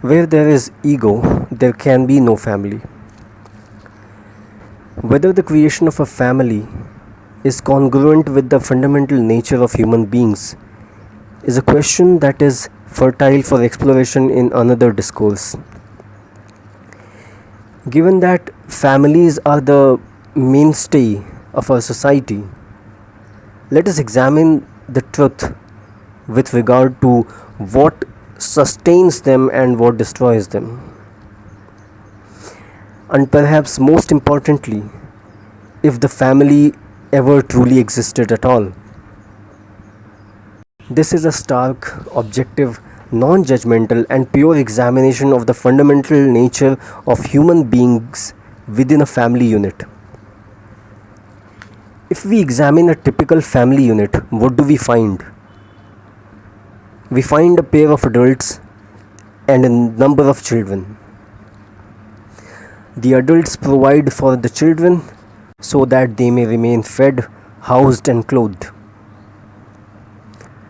Where there is ego, there can be no family. Whether the creation of a family is congruent with the fundamental nature of human beings is a question that is fertile for exploration in another discourse. Given that families are the mainstay of our society, let us examine the truth with regard to what sustains them and what destroys them. And perhaps most importantly, if the family ever truly existed at all. This is a stark, objective, non judgmental, and pure examination of the fundamental nature of human beings within a family unit. If we examine a typical family unit, what do we find? We find a pair of adults and a number of children. The adults provide for the children so that they may remain fed, housed, and clothed.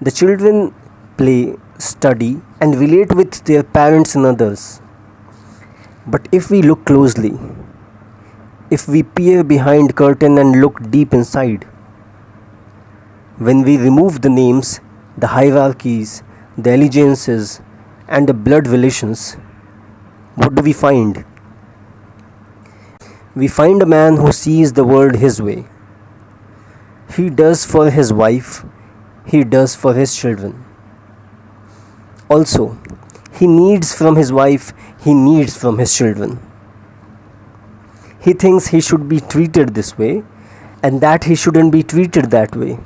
The children play, study, and relate with their parents and others. But if we look closely, if we peer behind curtain and look deep inside, when we remove the names, the hierarchies, the allegiances, and the blood relations, what do we find? We find a man who sees the world his way. He does for his wife, he does for his children. Also, he needs from his wife, he needs from his children. He thinks he should be treated this way and that he shouldn't be treated that way.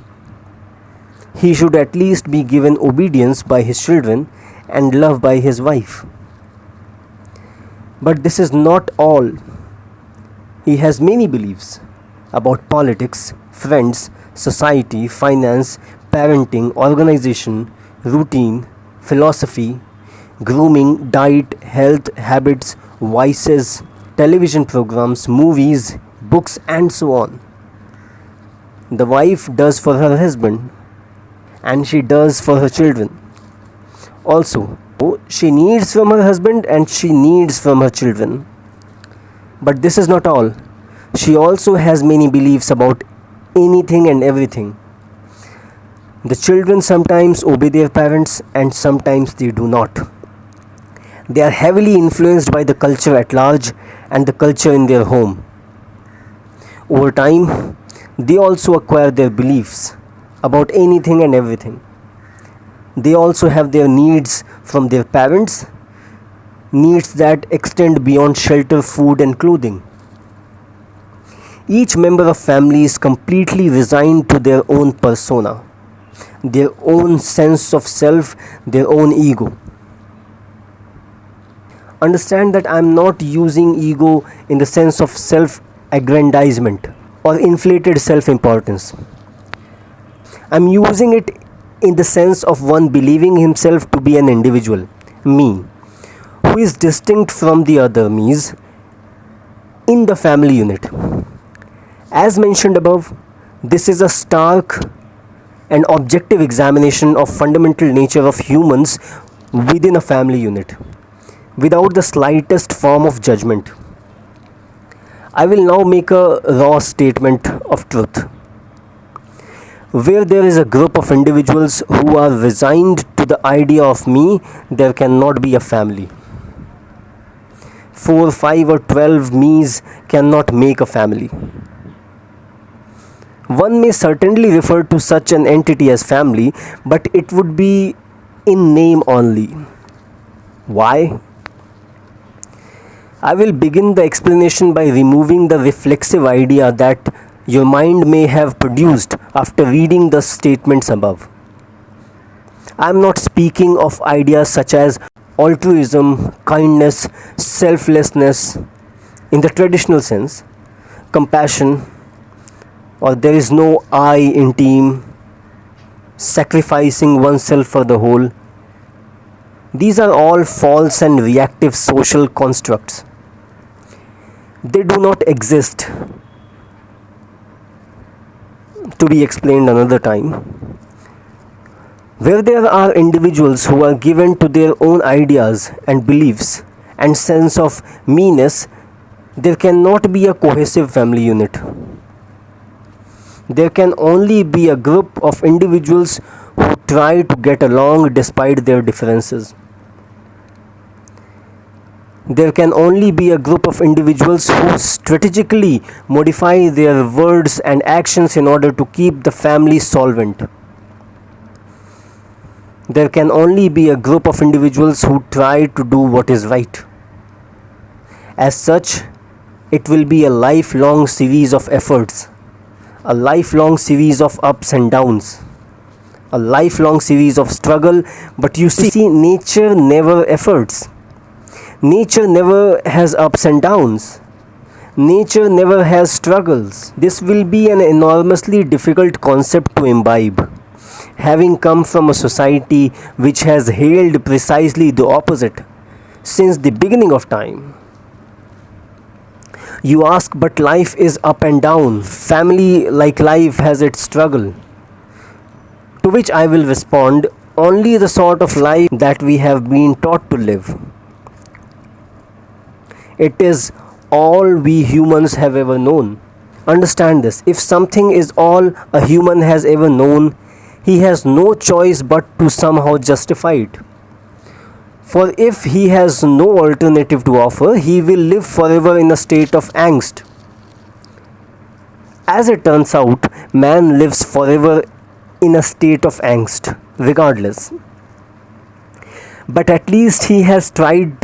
He should at least be given obedience by his children and love by his wife. But this is not all. He has many beliefs about politics, friends, society, finance, parenting, organization, routine, philosophy, grooming, diet, health, habits, vices, television programs, movies, books, and so on. The wife does for her husband and she does for her children. Also, she needs from her husband and she needs from her children. But this is not all. She also has many beliefs about anything and everything. The children sometimes obey their parents and sometimes they do not. They are heavily influenced by the culture at large and the culture in their home. Over time, they also acquire their beliefs about anything and everything. They also have their needs from their parents, needs that extend beyond shelter, food, and clothing. Each member of family is completely resigned to their own persona, their own sense of self, their own ego. Understand that I am not using ego in the sense of self-aggrandizement or inflated self-importance. I am using it in the sense of one believing himself to be an individual, me, who is distinct from the other me's in the family unit. As mentioned above, this is a stark and objective examination of fundamental nature of humans within a family unit, without the slightest form of judgment. I will now make a raw statement of truth. Where there is a group of individuals who are resigned to the idea of me, there cannot be a family. 4, 5 or 12 me's cannot make a family. One may certainly refer to such an entity as family, but it would be in name only. Why? I will begin the explanation by removing the reflexive idea that your mind may have produced after reading the statements above. I am not speaking of ideas such as altruism, kindness, selflessness in the traditional sense, compassion, or there is no I in team, sacrificing oneself for the whole. These are all false and reactive social constructs. They do not exist, to be explained another time. Where there are individuals who are given to their own ideas and beliefs and sense of meanness, there cannot be a cohesive family unit. There can only be a group of individuals who try to get along despite their differences. There can only be a group of individuals who strategically modify their words and actions in order to keep the family solvent. There can only be a group of individuals who try to do what is right. As such, it will be a lifelong series of efforts, a lifelong series of ups and downs, a lifelong series of struggle. But you see, nature never efforts. Nature never has ups and downs. Nature never has struggles. This will be an enormously difficult concept to imbibe, having come from a society which has hailed precisely the opposite since the beginning of time. You ask, but life is up and down. Family, like life, has its struggle. To which I will respond, only the sort of life that we have been taught to live. It is all we humans have ever known. Understand this. If something is all a human has ever known, he has no choice but to somehow justify it. For if he has no alternative to offer, he will live forever in a state of angst. As it turns out, man lives forever in a state of angst, regardless. But at least he has tried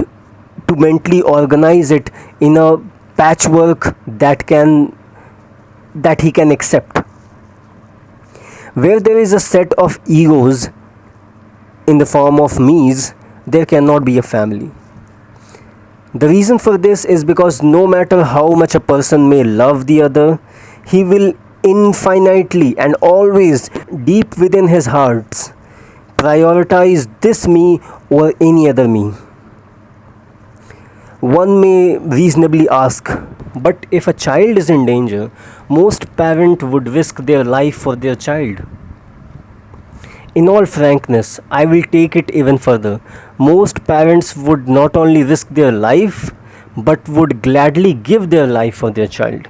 to mentally organize it in a patchwork that he can accept. Where there is a set of egos in the form of me's, there cannot be a family. The reason for this is because no matter how much a person may love the other, he will infinitely and always deep within his heart prioritize this me over any other me. One may reasonably ask, but if a child is in danger, most parents would risk their life for their child. In all frankness, I will take it even further. Most parents would not only risk their life, but would gladly give their life for their child.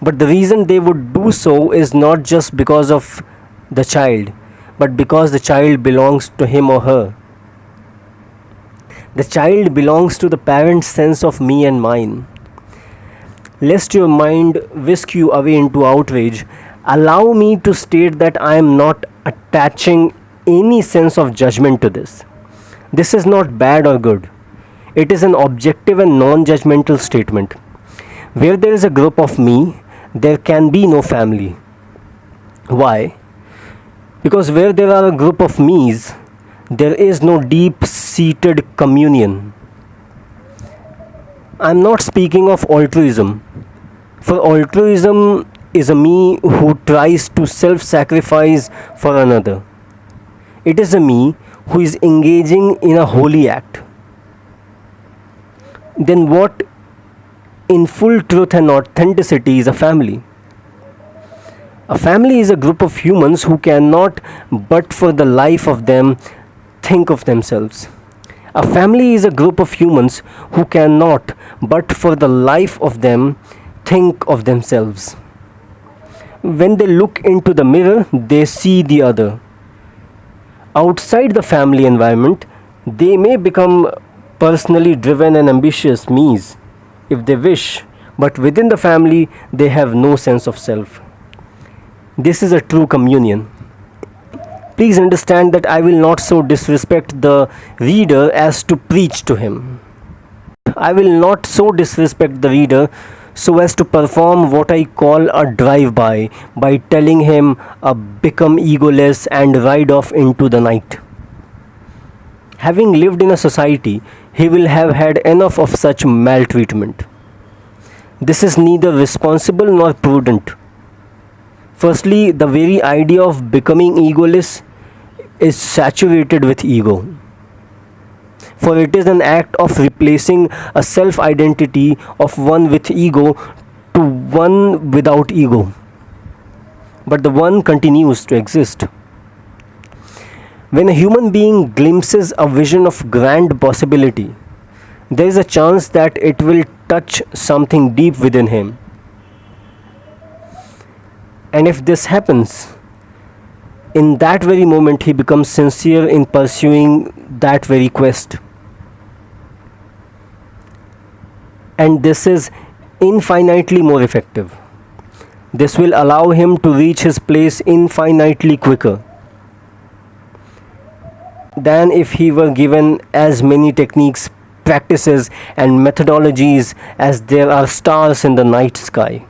But the reason they would do so is not just because of the child, but because the child belongs to him or her. The child belongs to the parent's sense of me and mine. Lest your mind whisk you away into outrage, allow me to state that I am not attaching any sense of judgment to this. This is not bad or good. It is an objective and non-judgmental statement. Where there is a group of me, there can be no family. Why? Because where there are a group of me's, there is no deep-seated communion. I am not speaking of altruism. For altruism is a me who tries to self-sacrifice for another. It is a me who is engaging in a holy act. Then what in full truth and authenticity is a family? A family is a group of humans who cannot, but for the life of them, think of themselves. A family is a group of humans who cannot, but for the life of them, think of themselves. When they look into the mirror, they see the other. Outside the family environment, they may become personally driven and ambitious me's if they wish, but within the family, they have no sense of self. This is a true communion. Please understand that I will not so disrespect the reader as to preach to him. I will not so disrespect the reader so as to perform what I call a drive-by by telling him become egoless and ride off into the night. Having lived in a society, he will have had enough of such maltreatment. This is neither responsible nor prudent. Firstly, the very idea of becoming egoless is saturated with ego. For it is an act of replacing a self-identity of one with ego to one without ego. But the one continues to exist. When a human being glimpses a vision of grand possibility, there is a chance that it will touch something deep within him. And if this happens, in that very moment he becomes sincere in pursuing that very quest. And this is infinitely more effective. This will allow him to reach his place infinitely quicker than if he were given as many techniques, practices, and methodologies as there are stars in the night sky.